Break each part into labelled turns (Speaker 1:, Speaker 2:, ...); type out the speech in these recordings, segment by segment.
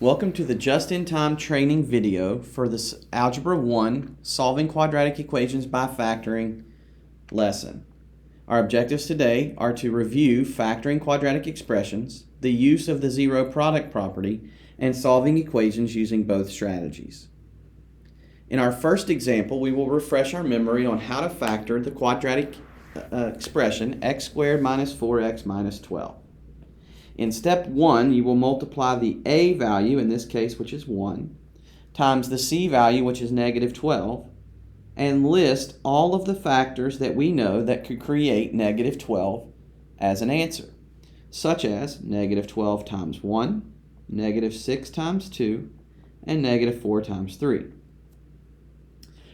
Speaker 1: Welcome to the just-in-time training video for this Algebra 1 Solving Quadratic Equations by Factoring lesson. Our objectives today are to review factoring quadratic expressions, the use of the zero product property, and solving equations using both strategies. In our first example, we will refresh our memory on how to factor the quadratic expression x squared minus 4x minus 12. In step 1, you will multiply the a value, in this case, which is 1, times the c value, which is negative 12, and list all of the factors that we know that could create negative 12 as an answer, such as negative 12 times 1, negative 6 times 2, and negative 4 times 3.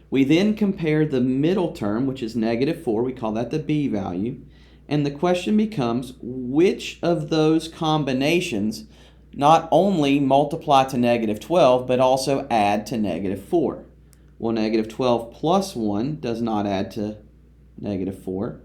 Speaker 1: We then compare the middle term, which is negative 4, we call that the b value, and the question becomes, which of those combinations not only multiply to negative 12, but also add to negative 4? Well, negative 12 plus 1 does not add to negative 4,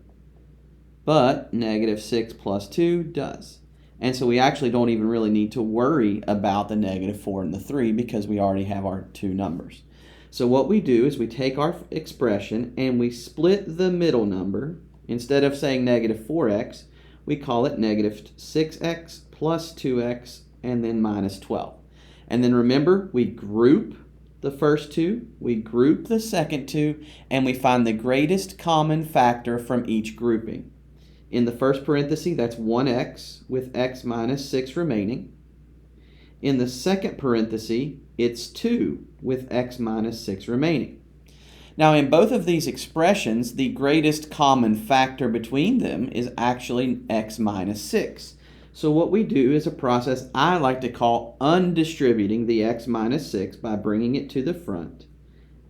Speaker 1: but negative 6 plus 2 does. And so we actually don't even really need to worry about the negative 4 and the 3 because we already have our two numbers. So what we do is we take our expression and we split the middle number. Instead of saying negative 4x, we call it negative 6x plus 2x and then minus 12. And then remember, we group the first two, we group the second two, and we find the greatest common factor from each grouping. In the first parenthesis, that's 1x with x minus 6 remaining. In the second parenthesis, it's 2 with x minus 6 remaining. Now, in both of these expressions, the greatest common factor between them is actually x minus 6. So what we do is a process I like to call undistributing the x minus 6 by bringing it to the front,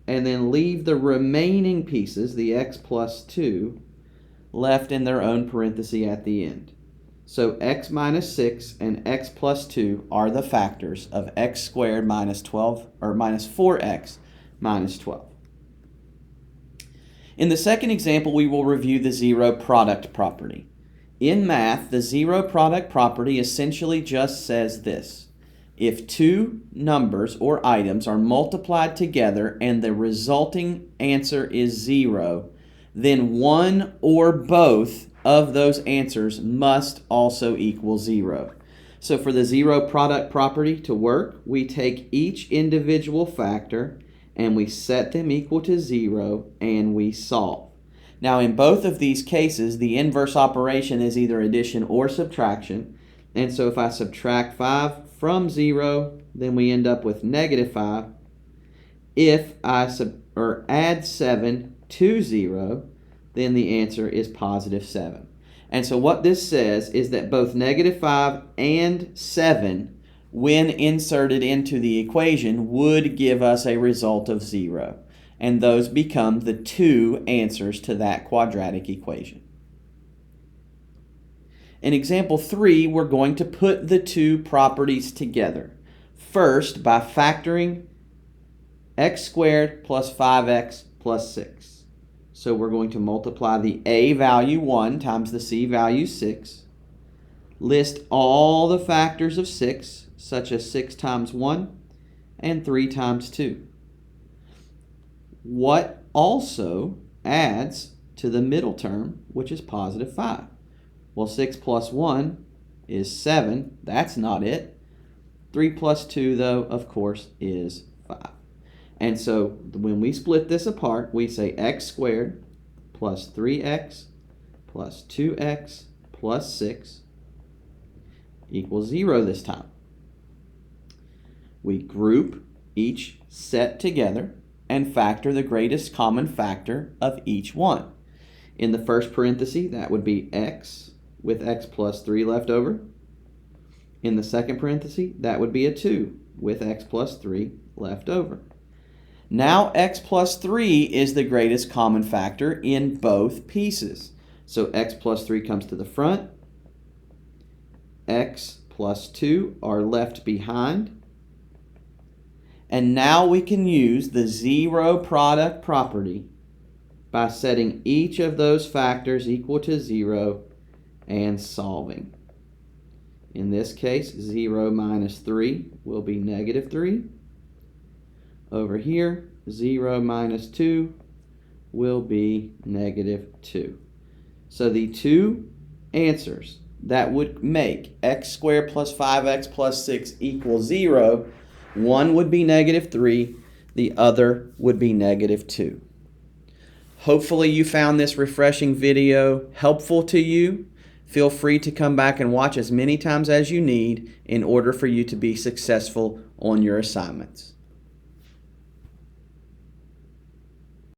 Speaker 1: and then leave the remaining pieces, the x plus 2, left in their own parenthesis at the end. So x minus 6 and x plus 2 are the factors of x squared minus 12, or minus 4x minus 12. In the second example, we will review the zero product property. In math, the zero product property essentially just says this: if two numbers or items are multiplied together and the resulting answer is 0, then one or both of those answers must also equal 0. So for the zero product property to work, we take each individual factor and we set them equal to 0, and we solve. Now, in both of these cases, the inverse operation is either addition or subtraction, and so if I subtract 5 from 0, then we end up with negative 5. If I add 7 to 0, then the answer is positive 7. And so what this says is that both negative 5 and 7, when inserted into the equation, would give us a result of 0. And those become the two answers to that quadratic equation. In example 3, we're going to put the two properties together. First, by factoring x squared plus 5x plus 6. So we're going to multiply the a value 1 times the c value 6. List all the factors of 6, such as 6 times 1 and 3 times 2. What also adds to the middle term, which is positive 5? Well, 6 plus 1 is 7. That's not it. 3 plus 2, though, of course, is 5. And so when we split this apart, we say x squared plus 3x plus 2x plus 6 equals 0 this time. We group each set together and factor the greatest common factor of each one. In the first parenthesis, that would be x with x plus 3 left over. In the second parenthesis, that would be a 2 with x plus 3 left over. Now x plus 3 is the greatest common factor in both pieces. So x plus 3 comes to the front. X plus 2 are left behind. And now we can use the zero product property by setting each of those factors equal to 0 and solving. In this case, 0 minus 3 will be negative 3. Over here, 0 minus 2 will be negative 2. So the two answers that would make x squared plus 5x plus 6 equal 0, one would be negative 3, the other would be negative 2. Hopefully you found this refreshing video helpful to you. Feel free to come back and watch as many times as you need in order for you to be successful on your assignments.